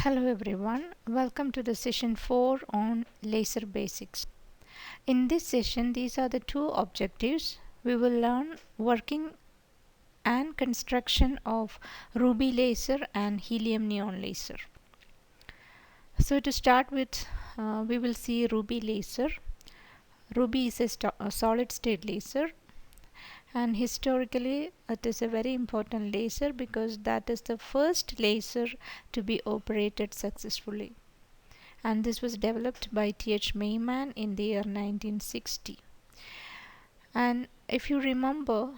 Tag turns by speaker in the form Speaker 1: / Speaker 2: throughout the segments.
Speaker 1: Hello everyone, welcome to the session 4 on laser basics. In this session, these are the two objectives. We will learn working and construction of ruby laser and helium neon laser. So to start with, we will see ruby laser. Ruby is a solid state laser, and historically it is a very important laser because that is the first laser to be operated successfully, and this was developed by T.H. Meyman in the year 1960. And if you remember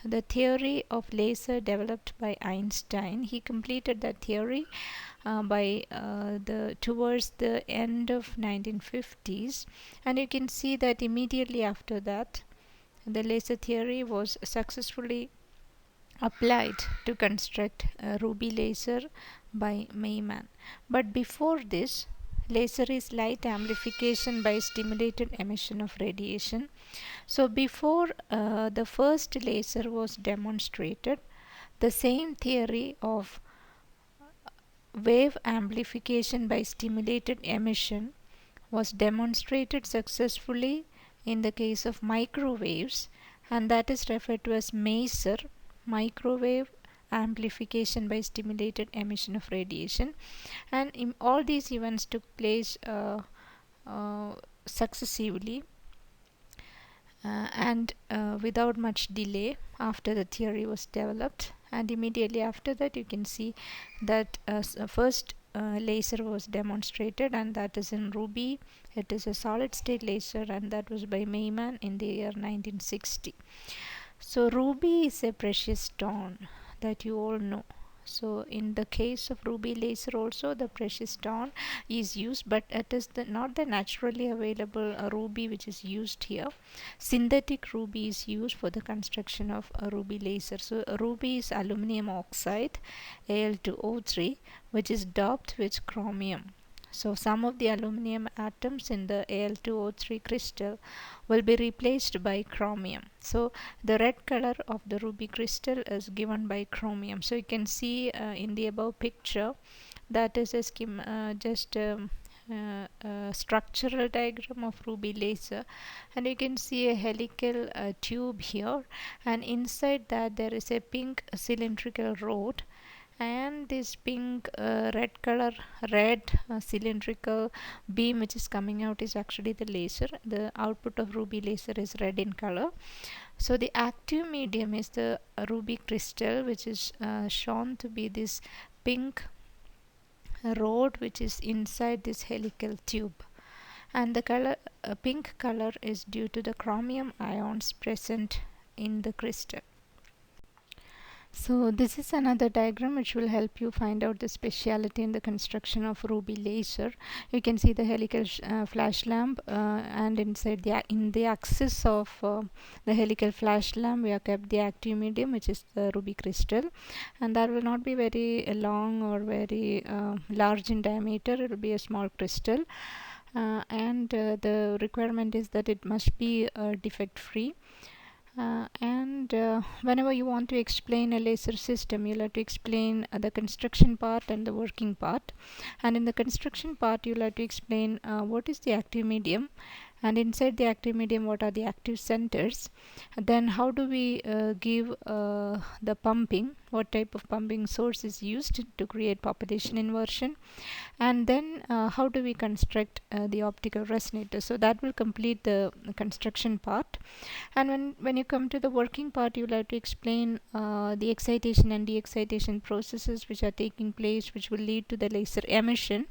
Speaker 1: the theory of laser developed by Einstein, he completed that theory by the towards the end of 1950s, and you can see that immediately after that the laser theory was successfully applied to construct a ruby laser by Meyman. But before this, laser is light amplification by stimulated emission of radiation. So before the first laser was demonstrated, the same theory of wave amplification by stimulated emission was demonstrated successfully in the case of microwaves, and that is referred to as MASER, microwave amplification by stimulated emission of radiation. And all these events took place successively and without much delay after the theory was developed. And immediately after that, you can see that first laser was demonstrated, and that is in ruby. It is a solid state laser, and that was by Meyman in the year 1960. So ruby is a precious stone that you all know. So in the case of ruby laser also, the precious stone is used, but it is not the naturally available ruby which is used here. Synthetic ruby is used for the construction of a ruby laser. So ruby is aluminum oxide, Al2O3, which is doped with chromium. So some of the aluminum atoms in the Al2O3 crystal will be replaced by chromium. So the red color of the ruby crystal is given by chromium. So you can see in the above picture, that is a structural diagram of ruby laser, and you can see a helical tube here, and inside that there is a pink cylindrical rod, and this pink red cylindrical beam which is coming out is actually the laser. The output of ruby laser is red in color. So the active medium is the ruby crystal, which is shown to be this pink rod which is inside this helical tube, and the color pink color is due to the chromium ions present in the crystal. So this is another diagram which will help you find out the speciality in the construction of ruby laser. You can see the helical flash lamp, and inside in the axis of the helical flash lamp we have kept the active medium, which is the ruby crystal, and that will not be very long or very large in diameter. It will be a small crystal, and the requirement is that it must be defect free. And whenever you want to explain a laser system, you'll have to explain the construction part and the working part. And in the construction part, you'll have to explain what is the active medium, and inside the active medium what are the active centers. Then how do we give the pumping, what type of pumping source is used to create population inversion, and then how do we construct the optical resonator. So that will complete the construction part. And when you come to the working part, you will have to explain the excitation and de-excitation processes which are taking place, which will lead to the laser emission.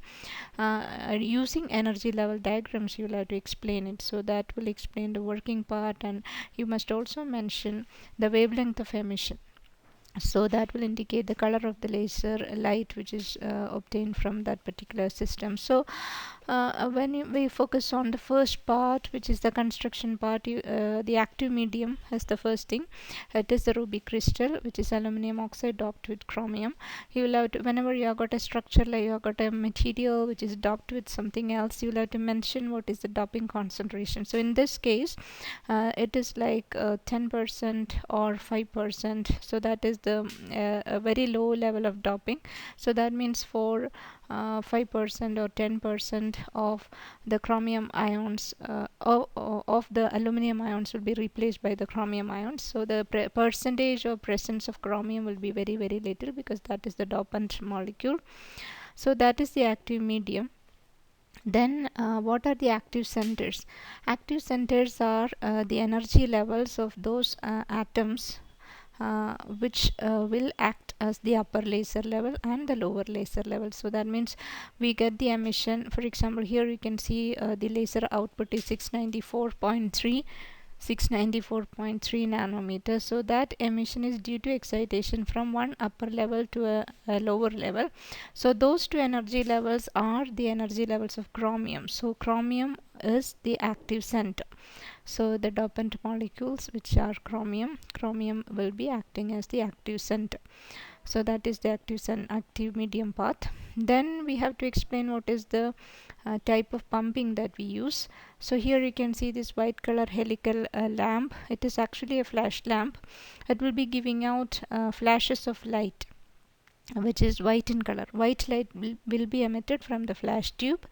Speaker 1: Using energy level diagrams, you will have to explain it. So that will explain the working part, and you must also mention the wavelength of emission. So that will indicate the color of the laser light which is obtained from that particular system. So when we focus on the first part, which is the construction part, the active medium is the first thing. It is the ruby crystal, which is aluminum oxide doped with chromium. You will have to, whenever you have got a structure, like you have got a material which is doped with something else, you will have to mention what is the doping concentration. So in this case, it is like 10% or 5%. So that is is the a very low level of doping. So that means for 5% or 10% of the chromium ions of the aluminum ions will be replaced by the chromium ions. So the percentage of presence of chromium will be very very little, because that is the dopant molecule. So that is the active medium. Then what are the active centers? Active centers are the energy levels of those atoms which will act as the upper laser level and the lower laser level. So that means we get the emission. For example, here you can see the laser output is 694.3 nanometers. So that emission is due to excitation from one upper level to a lower level. So those two energy levels are the energy levels of chromium. So chromium is the active center. So the dopant molecules which are chromium will be acting as the active center. So that is the active medium path. Then we have to explain what is the type of pumping that we use. So here you can see this white color helical lamp. It is actually a flash lamp. It will be giving out flashes of light which is white in color. White light will be emitted from the flash tube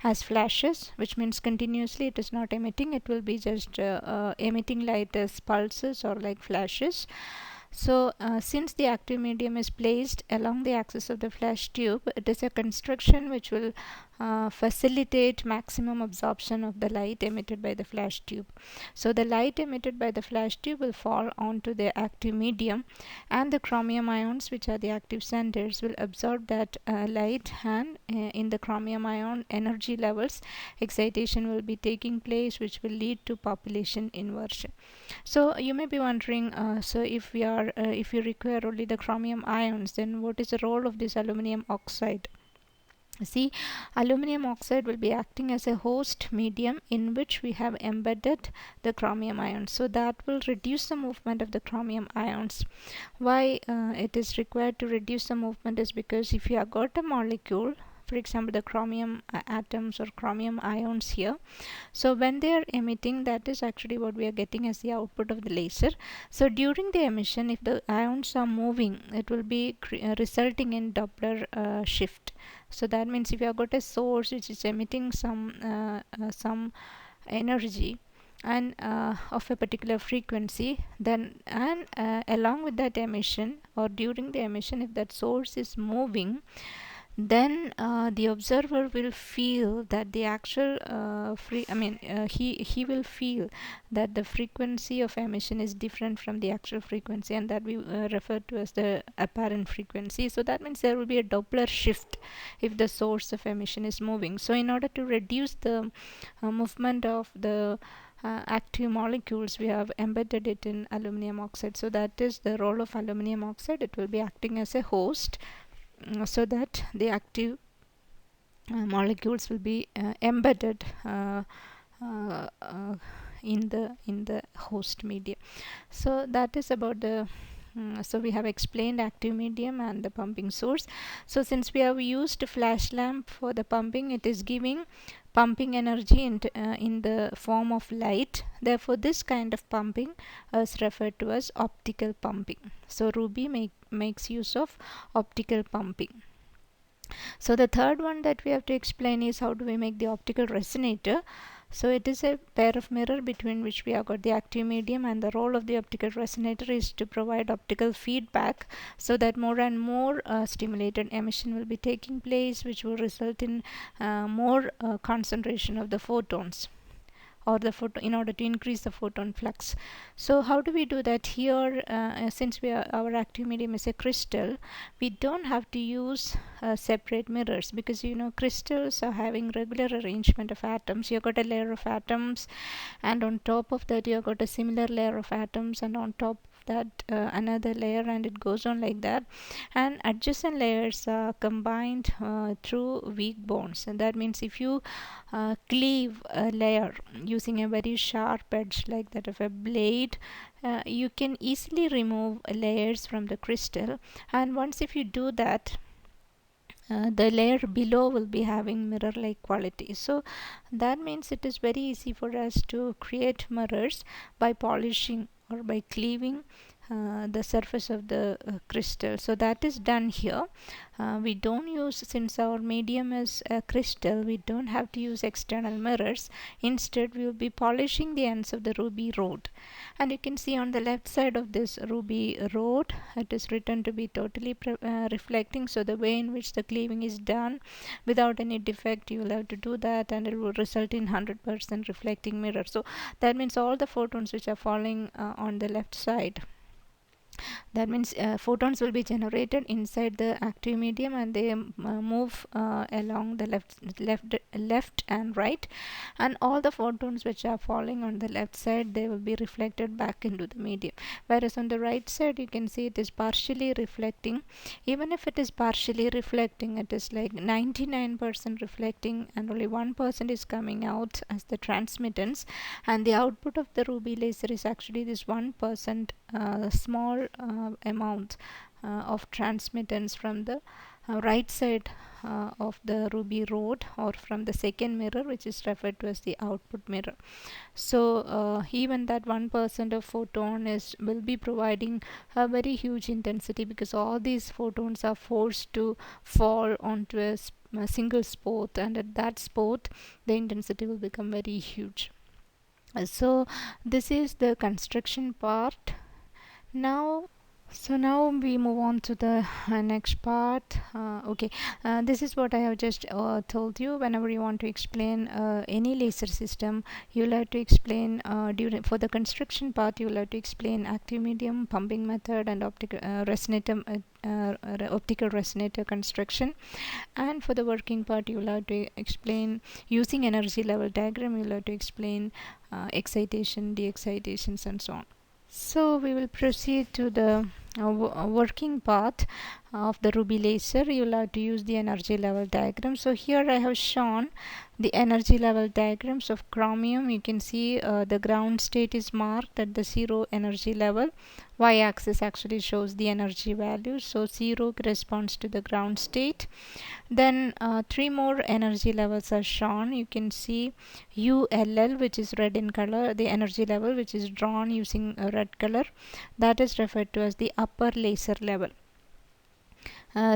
Speaker 1: as flashes, which means continuously it is not emitting. It will be just emitting light as pulses or like flashes. So since the active medium is placed along the axis of the flash tube, it is a construction which will facilitate maximum absorption of the light emitted by the flash tube. So the light emitted by the flash tube will fall onto the active medium, and the chromium ions, which are the active centers, will absorb that light, and in the chromium ion energy levels excitation will be taking place, which will lead to population inversion. So you may be wondering, so if you require only the chromium ions, then what is the role of this aluminum oxide? See, aluminum oxide will be acting as a host medium in which we have embedded the chromium ions. So that will reduce the movement of the chromium ions. Why it is required to reduce the movement is because if you have got a molecule, for example the chromium atoms or chromium ions here, so when they are emitting, that is actually what we are getting as the output of the laser. So during the emission, if the ions are moving, it will be resulting in Doppler shift. So that means if you have got a source which is emitting some energy and of a particular frequency, then and along with that emission or during the emission, if that source is moving, then the observer will feel that the actual he will feel that the frequency of emission is different from the actual frequency, and that we refer to as the apparent frequency. So that means there will be a Doppler shift if the source of emission is moving. So in order to reduce the movement of the active molecules, we have embedded it in aluminum oxide. So that is the role of aluminum oxide. It will be acting as a host so that the active molecules will be embedded in the host medium. So that is about the so we have explained active medium and the pumping source. So since we have used flash lamp for the pumping, it is giving pumping energy in the form of light. Therefore this kind of pumping is referred to as optical pumping. So Ruby makes use of optical pumping. So the third one that we have to explain is how do we make the optical resonator. So it is a pair of mirror between which we have got the active medium, and the role of the optical resonator is to provide optical feedback so that more and more stimulated emission will be taking place, which will result in more concentration of the photons or the photon in order to increase the photon flux. So how do we do that? Here since our active medium is a crystal, we don't have to use separate mirrors, because you know crystals are having regular arrangement of atoms. You got a layer of atoms, and on top of that you got a similar layer of atoms, and on top that another layer, and it goes on like that, and adjacent layers are combined through weak bonds. And that means if you cleave a layer using a very sharp edge like that of a blade, you can easily remove layers from the crystal. And once if you do that, the layer below will be having mirror like quality. So that means it is very easy for us to create mirrors by polishing or by cleaving the surface of the crystal. So that is done here. We don't use, since our medium is a crystal, we don't have to use external mirrors. Instead, we will be polishing the ends of the ruby rod. And you can see on the left side of this ruby rod, it is written to be totally reflecting. So the way in which the cleaving is done without any defect, you will have to do that, and it will result in 100% reflecting mirror. So that means all the photons which are falling on the left side, that means photons will be generated inside the active medium, and they move along the left and right, and all the photons which are falling on the left side, they will be reflected back into the medium. Whereas on the right side, you can see it is partially reflecting. Even if it is partially reflecting, it is like 99% reflecting, and only 1% is coming out as the transmittance, and the output of the ruby laser is actually this 1% small amount of transmittance from the right side of the ruby rod, or from the second mirror, which is referred to as the output mirror. So even that 1% of photon will be providing a very huge intensity, because all these photons are forced to fall onto a single spot, and at that spot the intensity will become very huge. So this is the construction part. Now we move on to the next part. Okay, this is what I have just told you. Whenever you want to explain any laser system, you'll have to explain for the construction part, you'll have to explain active medium, pumping method, and optical resonator construction. And for the working part, you'll have to explain using energy level diagram. You'll have to explain excitation, de-excitations, and so on. So we will proceed to the working part of the ruby laser. You will have to use the energy level diagram. So here I have shown the energy level diagrams of chromium. You can see the ground state is marked at the 0 energy level. Y-axis actually shows the energy value. So 0 corresponds to the ground state. Then 3 more energy levels are shown. You can see ULL, which is red in color, the energy level which is drawn using a red color. That is referred to as the upper laser level.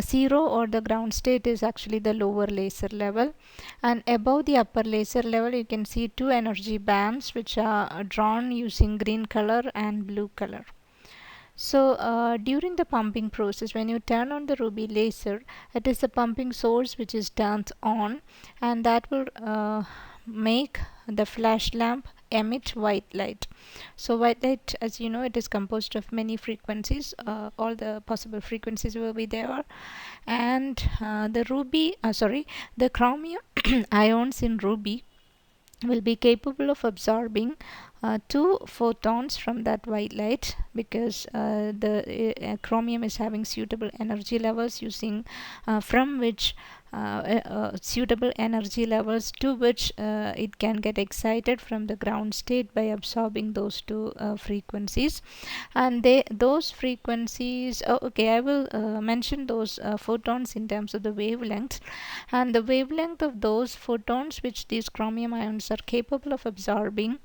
Speaker 1: 0 or the ground state is actually the lower laser level, and above the upper laser level you can see 2 energy bands which are drawn using green color and blue color. So during the pumping process, when you turn on the ruby laser, it is the pumping source which is turned on, and that will make the flash lamp emit white light. So white light, as you know, it is composed of many frequencies. All the possible frequencies will be there, and the chromium ions in ruby will be capable of absorbing 2 photons from that white light, because the chromium is having suitable energy levels using from which suitable energy levels to which it can get excited from the ground state by absorbing those 2 frequencies. And those frequencies, I will mention those photons in terms of the wavelength. And the wavelength of those photons which these chromium ions are capable of absorbing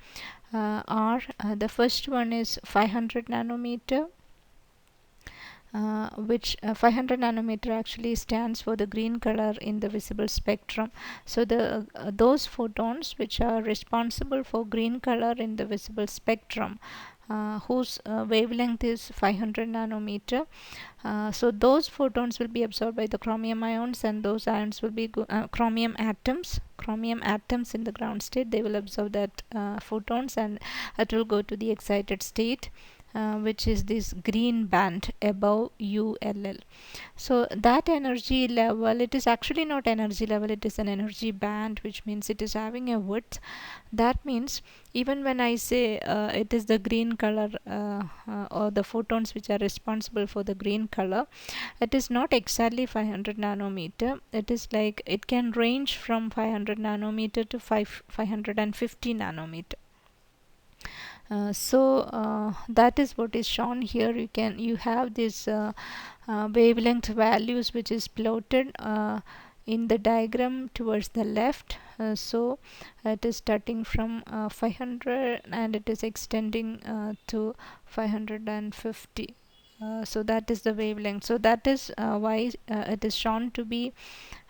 Speaker 1: are the first one is 500 nanometer, which 500 nanometer actually stands for the green color in the visible spectrum. So the those photons which are responsible for green color in the visible spectrum, whose wavelength is 500 nanometer. So those photons will be absorbed by the chromium ions, and those ions will be chromium atoms in the ground state. They will absorb that photons, and it will go to the excited state, which is this green band above ULL. So that energy level, it is actually not energy level, it is an energy band, which means it is having a width. That means even when I say it is the green color or the photons which are responsible for the green color, it is not exactly 500 nanometer. It is like it can range from 500 nanometer to 550 nanometer. That is what is shown here. You have this wavelength values which is plotted in the diagram towards the left. So it is starting from 500 and it is extending to 550. So that is the wavelength. So that is why it is shown to be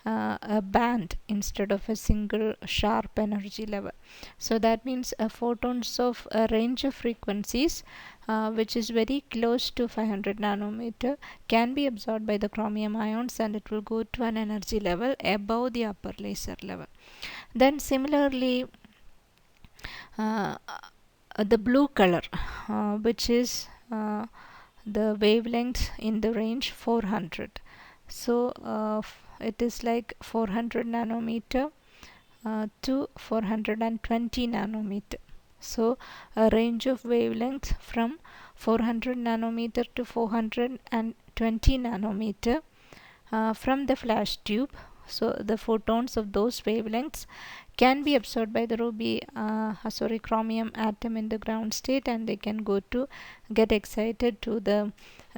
Speaker 1: a band instead of a single sharp energy level. So that means photons of a range of frequencies which is very close to 500 nanometer can be absorbed by the chromium ions, and it will go to an energy level above the upper laser level. Then similarly, the blue color, which is the wavelength in the range 400. So it is like 400 nanometer to 420 nanometer. So a range of wavelength from 400 nanometer to 420 nanometer from the flash tube. So the photons of those wavelengths can be absorbed by the chromium atom in the ground state, and they can go to get excited to the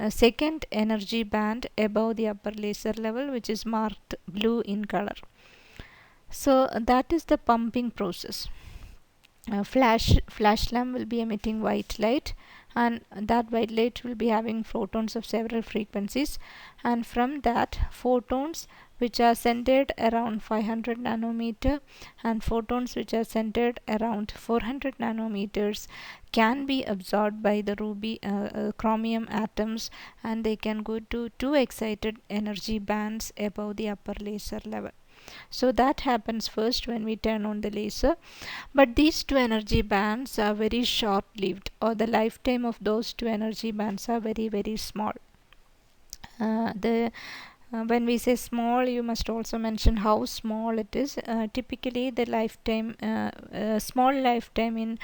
Speaker 1: second energy band above the upper laser level, which is marked blue in color. So that is the pumping process. Flash lamp will be emitting white light, and that white light will be having photons of several frequencies, and from that photons which are centered around 500 nanometer and photons which are centered around 400 nanometers can be absorbed by the chromium atoms, and they can go to two excited energy bands above the upper laser level. So that happens first when we turn on the laser. But these two energy bands are very short lived, or the lifetime of those two energy bands are very, very small. The When we say small, you must also mention how small it is. Typically the lifetime, small lifetime in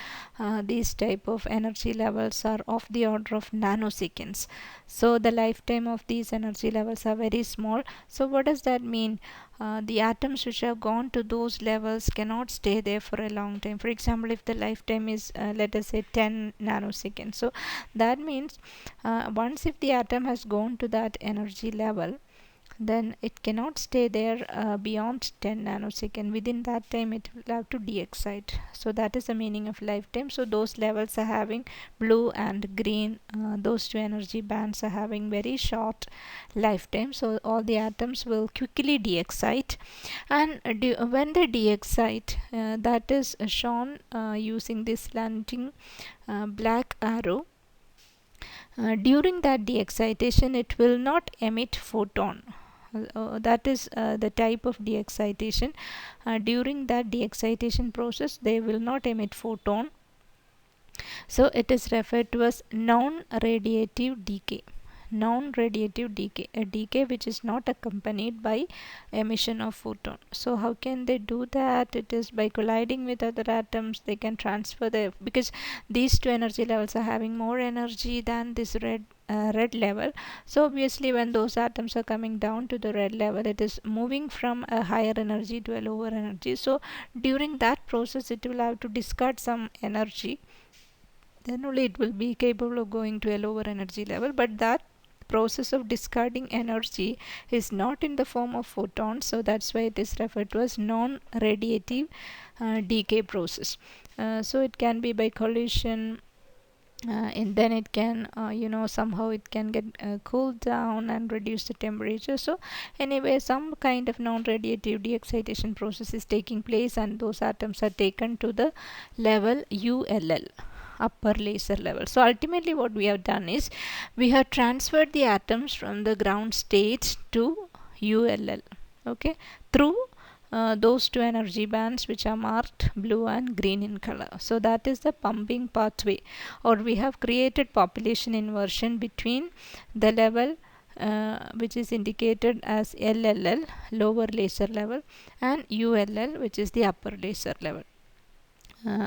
Speaker 1: these type of energy levels are of the order of nanoseconds. So the lifetime of these energy levels are very small. So what does that mean? The atoms which have gone to those levels cannot stay there for a long time. For example, if the lifetime is let us say 10 nanoseconds, so that means once if the atom has gone to that energy level, then it cannot stay there beyond 10 nanosecond. Within that time it will have to de-excite. So that is the meaning of lifetime. So those levels are having blue and green, those two energy bands are having very short lifetime. So all the atoms will quickly de-excite, and when they de-excite, that is shown using this slanting black arrow. During that de-excitation it will not emit photon. That is the type of de-excitation. During that de-excitation process they will not emit photon, so it is referred to as non-radiative decay. Non-radiative decay, a decay which is not accompanied by emission of photon. So how can they do that? It is by colliding with other atoms. They can transfer because these two energy levels are having more energy than this red level. So obviously when those atoms are coming down to the red level, it is moving from a higher energy to a lower energy. So during that process it will have to discard some energy, then only it will be capable of going to a lower energy level. But that process of discarding energy is not in the form of photons, so that's why it is referred to as non-radiative decay process. So it can be by collision, and then it can somehow it can get cooled down and reduce the temperature. So anyway, some kind of non-radiative de-excitation process is taking place, and those atoms are taken to the level ULL, upper laser level. So ultimately what we have done is we have transferred the atoms from the ground state to ULL, okay, through those two energy bands which are marked blue and green in color. So that is the pumping pathway, or we have created population inversion between the level which is indicated as LLL, lower laser level, and ULL, which is the upper laser level.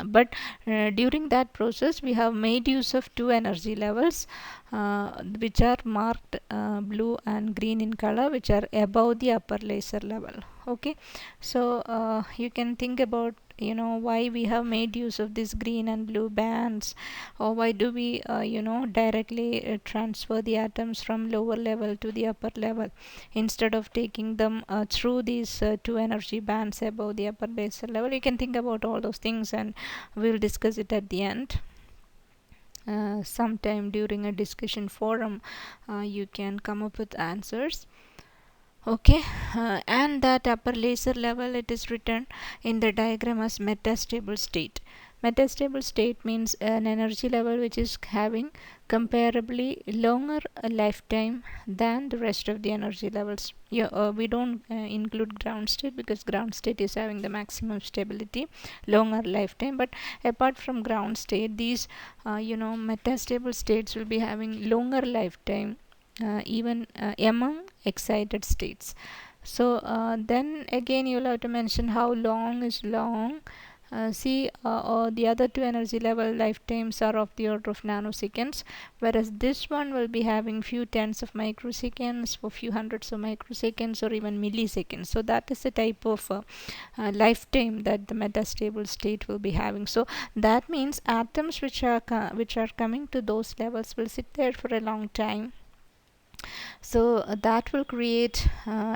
Speaker 1: But during that process we have made use of two energy levels which are marked blue and green in color, which are above the upper laser level. Okay, so you can think about why we have made use of this green and blue bands, or why do we directly transfer the atoms from lower level to the upper level instead of taking them through these two energy bands above the upper laser level. You can think about all those things, and we'll discuss it at the end. Sometime during a discussion forum, you can come up with answers. Okay, and that upper laser level, it is written in the diagram as metastable state. Metastable state means an energy level which is having comparably longer lifetime than the rest of the energy levels. We don't include ground state because ground state is having the maximum stability, longer lifetime. But apart from ground state, these metastable states will be having longer lifetime, even among excited states. So then again you will have to mention how long is long. The other two energy level lifetimes are of the order of nanoseconds, whereas this one will be having few tens of microseconds, for few hundreds of microseconds, or even milliseconds. So that is the type of lifetime that the metastable state will be having. So that means atoms which are coming to those levels will sit there for a long time. So that will create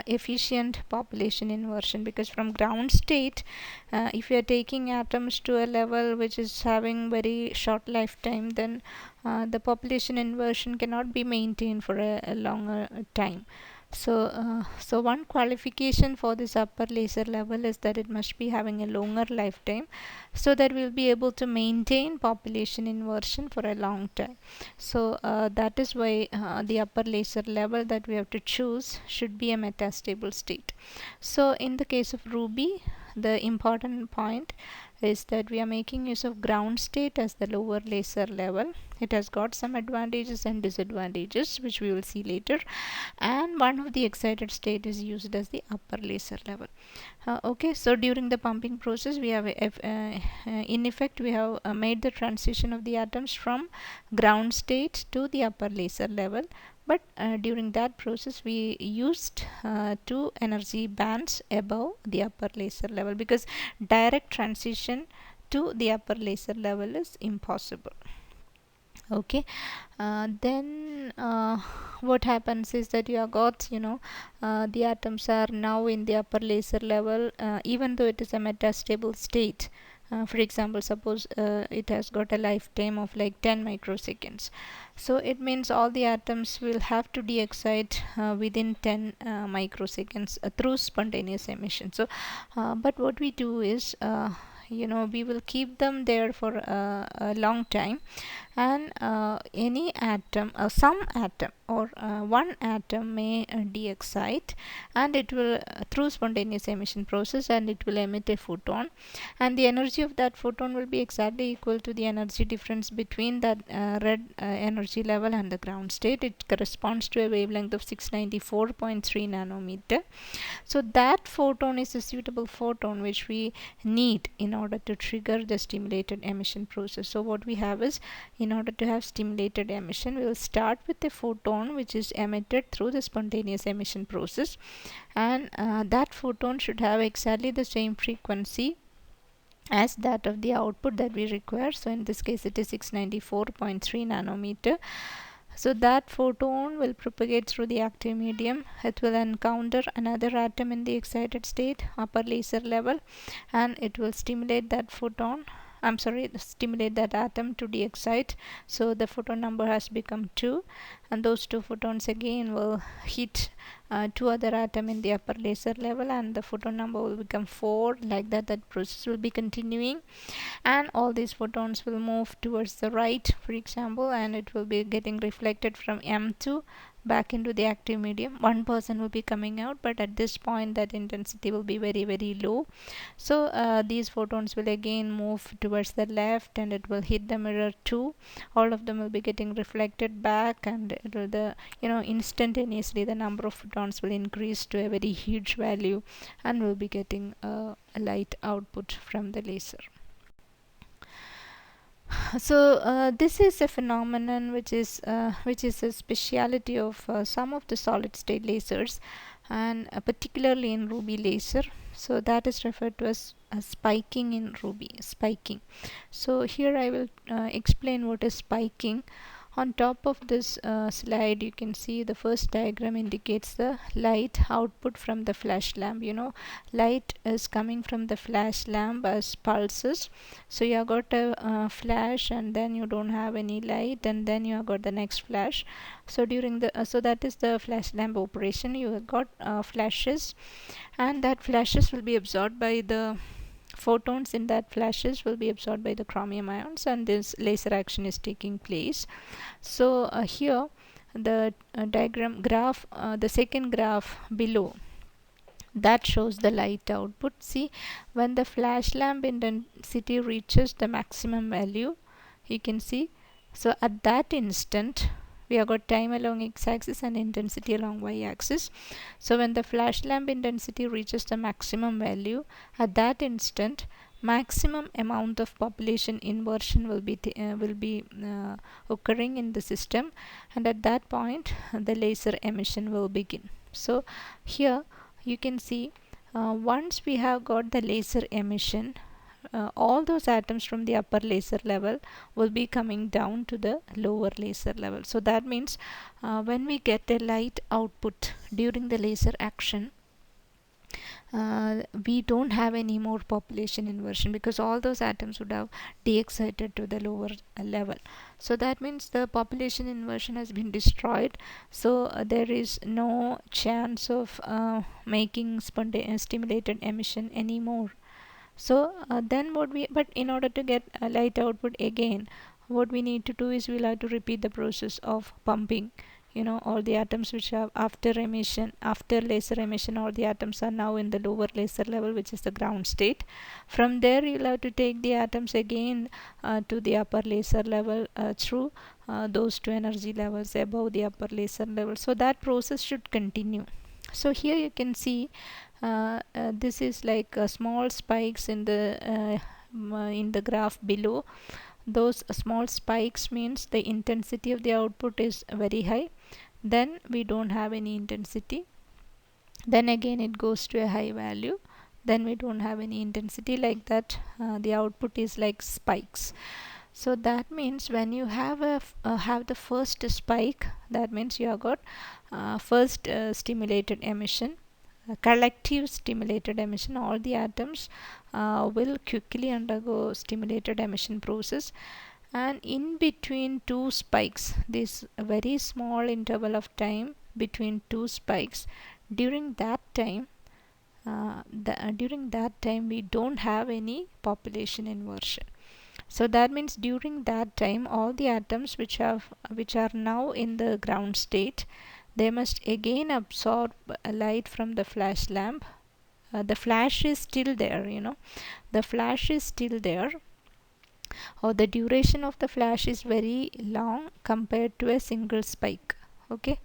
Speaker 1: efficient population inversion, because from ground state, if you are taking atoms to a level which is having very short lifetime, then the population inversion cannot be maintained for a longer time. So one qualification for this upper laser level is that it must be having a longer lifetime, so that we'll be able to maintain population inversion for a long time. So that is why the upper laser level that we have to choose should be a metastable state. So in the case of Ruby, the important point is that we are making use of ground state as the lower laser level. It has got some advantages and disadvantages, which we will see later, and one of the excited state is used as the upper laser level. Okay, so during the pumping process, we have in effect we have made the transition of the atoms from ground state to the upper laser level. But during that process, we used two energy bands above the upper laser level, because direct transition to the upper laser level is impossible. Okay, then what happens is that you have got the atoms are now in the upper laser level, even though it is a metastable state. For example, suppose it has got a lifetime of like 10 microseconds. So it means all the atoms will have to de-excite within 10 microseconds through spontaneous emission. So but what we do is we will keep them there for a long time, and any atom, some atom or one atom may de-excite, and it will through spontaneous emission process, and it will emit a photon, and the energy of that photon will be exactly equal to the energy difference between that red energy level and the ground state. It corresponds to a wavelength of 694.3 nanometer. So that photon is a suitable photon which we need in order to trigger the stimulated emission process. So what we have is, in order to have stimulated emission, we will start with a photon which is emitted through the spontaneous emission process, and that photon should have exactly the same frequency as that of the output that we require. So in this case it is 694.3 nanometer. So that photon will propagate through the active medium. It will encounter another atom in the excited state, upper laser level, and it will stimulate that stimulate that atom to de-excite. So the photon number has become 2, and those two photons again will hit two other atom in the upper laser level, and the photon number will become 4. Like that, that process will be continuing, and all these photons will move towards the right, for example, and it will be getting reflected from M2 back into the active medium. One person will be coming out, but at this point that intensity will be very, very low. So these photons will again move towards the left, and it will hit the mirror 2. All of them will be getting reflected back, and it will instantaneously the number of photons will increase to a very huge value, and we'll be getting a light output from the laser. So this is a phenomenon which is a speciality of some of the solid state lasers. and particularly in Ruby laser. So that is referred to as spiking in Ruby, spiking. So here I will explain what is spiking. On top of this slide, you can see the first diagram indicates the light output from the flash lamp. Light is coming from the flash lamp as pulses. So you have got a flash, and then you don't have any light, and then you have got the next flash. So during the so that is the flash lamp operation. You have got flashes, and that flashes will be absorbed by the photons in that flashes will be absorbed by the chromium ions, and this laser action is taking place. So here the diagram graph, the second graph below, that shows the light output. See, when the flash lamp intensity reaches the maximum value, you can see, so at that instant we have got time along x-axis and intensity along y-axis. So when the flash lamp intensity reaches the maximum value, at that instant maximum amount of population inversion will be occurring in the system, and at that point the laser emission will begin. So here you can see, once we have got the laser emission, all those atoms from the upper laser level will be coming down to the lower laser level. So that means when we get a light output during the laser action, we don't have any more population inversion, because all those atoms would have de-excited to the lower level. So that means the population inversion has been destroyed. So there is no chance of making stimulated emission anymore. So then but in order to get a light output again, what we need to do is we'll have to repeat the process of pumping. All the atoms which have after laser emission, all the atoms are now in the lower laser level, which is the ground state. From there you'll have to take the atoms again to the upper laser level through those two energy levels above the upper laser level. So that process should continue. So here you can see, this is like small spikes in the graph below. Those small spikes means the intensity of the output is very high, then we don't have any intensity, then again it goes to a high value, then we don't have any intensity, like that. The output is like spikes. So that means when you have the first spike, that means you have got first stimulated emission, collective stimulated emission. All the atoms will quickly undergo stimulated emission process, and in between two spikes, this very small interval of time between two spikes, during that time we don't have any population inversion. So that means during that time all the atoms which are now in the ground state, they must again absorb light from the flash lamp. The flash is still there, the flash is still there, or the duration of the flash is very long compared to a single spike. Okay.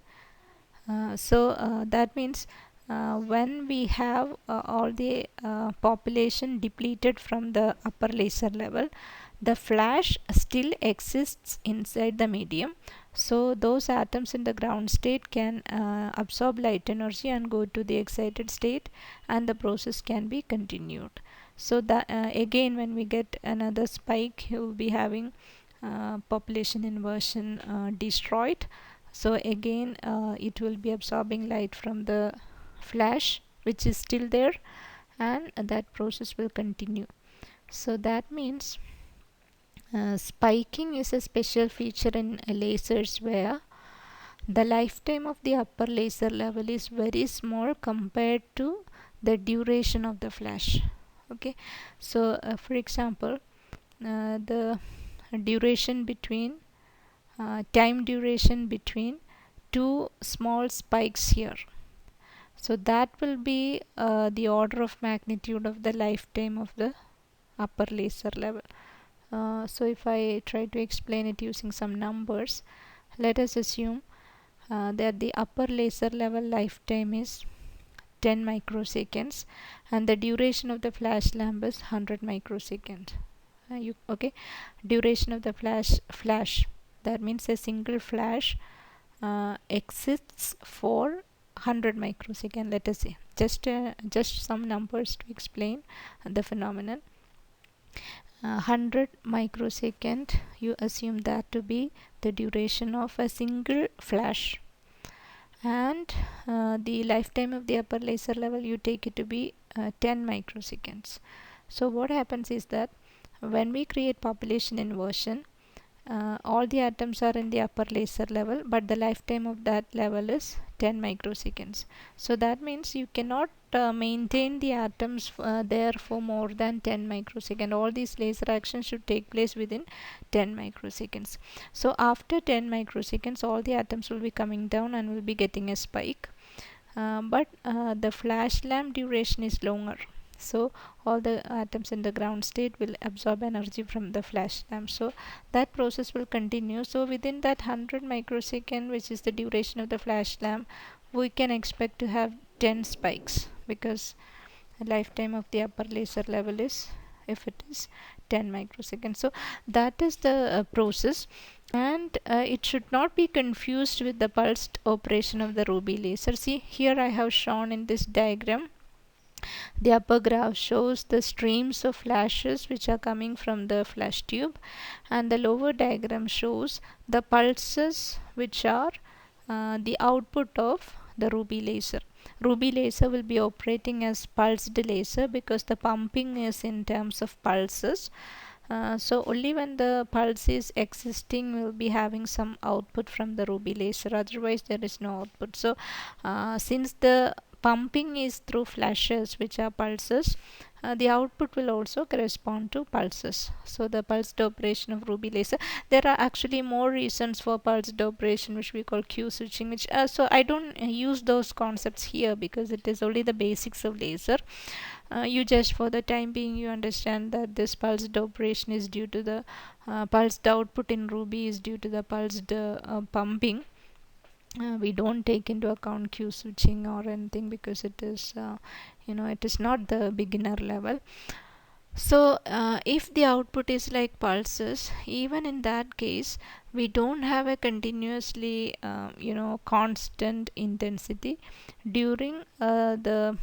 Speaker 1: So that means when we have all the population depleted from the upper laser level, the flash still exists inside the medium. So those atoms in the ground state can absorb light energy and go to the excited state, and the process can be continued. So that again when we get another spike, you will be having population inversion destroyed. So again it will be absorbing light from the flash which is still there, and that process will continue. So that means spiking is a special feature in lasers where the lifetime of the upper laser level is very small compared to the duration of the flash. Okay. So for example, the duration between time duration between two small spikes here, so that will be the order of magnitude of the lifetime of the upper laser level. So if I try to explain it using some numbers, let us assume that the upper laser level lifetime is 10 microseconds and the duration of the flash lamp is 100 microseconds. Okay, duration of the flash, that means a single flash exists for 100 microsecond, let us say. Just some numbers to explain the phenomenon. 100 microsecond, you assume that to be the duration of a single flash, and the lifetime of the upper laser level, you take it to be 10 microseconds. So what happens is that when we create population inversion, all the atoms are in the upper laser level, but the lifetime of that level is 10 microseconds. So that means you cannot maintain the atoms there for more than 10 microseconds. All these laser actions should take place within 10 microseconds. So after 10 microseconds, all the atoms will be coming down and will be getting a spike. But the flash lamp duration is longer, so all the atoms in the ground state will absorb energy from the flash lamp, so that process will continue. So within that 100 microsecond, which is the duration of the flash lamp, we can expect to have 10 spikes, because the lifetime of the upper laser level is, if it is 10 microseconds. So that is the process, and it should not be confused with the pulsed operation of the ruby laser. See, here I have shown in this diagram, the upper graph shows the streams of flashes which are coming from the flash tube, and the lower diagram shows the pulses which are the output of the ruby laser. Ruby laser will be operating as pulsed laser because the pumping is in terms of pulses. So only when the pulse is existing, we'll be having some output from the ruby laser, otherwise there is no output. So since the pumping is through flashes which are pulses, the output will also correspond to pulses. So the pulsed operation of ruby laser, there are actually more reasons for pulsed operation which we call Q switching, which so I don't use those concepts here because it is only the basics of laser. You just, for the time being, you understand that this pulsed operation is due to the pulsed output in ruby is due to the pulsed pumping. We don't take into account Q switching or anything because it is it is not the beginner level. So if the output is like pulses, even in that case we don't have a continuously constant intensity during the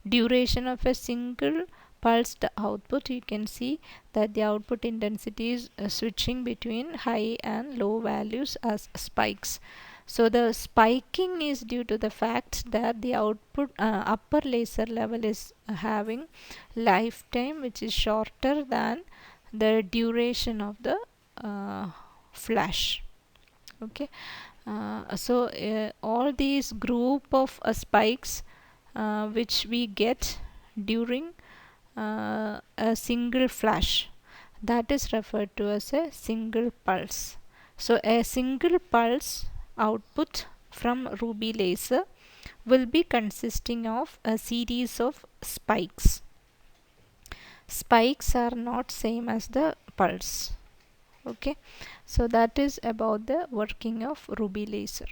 Speaker 1: duration of a single pulsed output. You can see that the output intensity is switching between high and low values as spikes. So the spiking is due to the fact that the output upper laser level is having lifetime which is shorter than the duration of the flash. Okay, so all these group of spikes which we get during a single flash, that is referred to as a single pulse. So a single pulse output from ruby laser will be consisting of a series of spikes. Spikes are not same as the pulse. Okay, so that is about the working of ruby laser.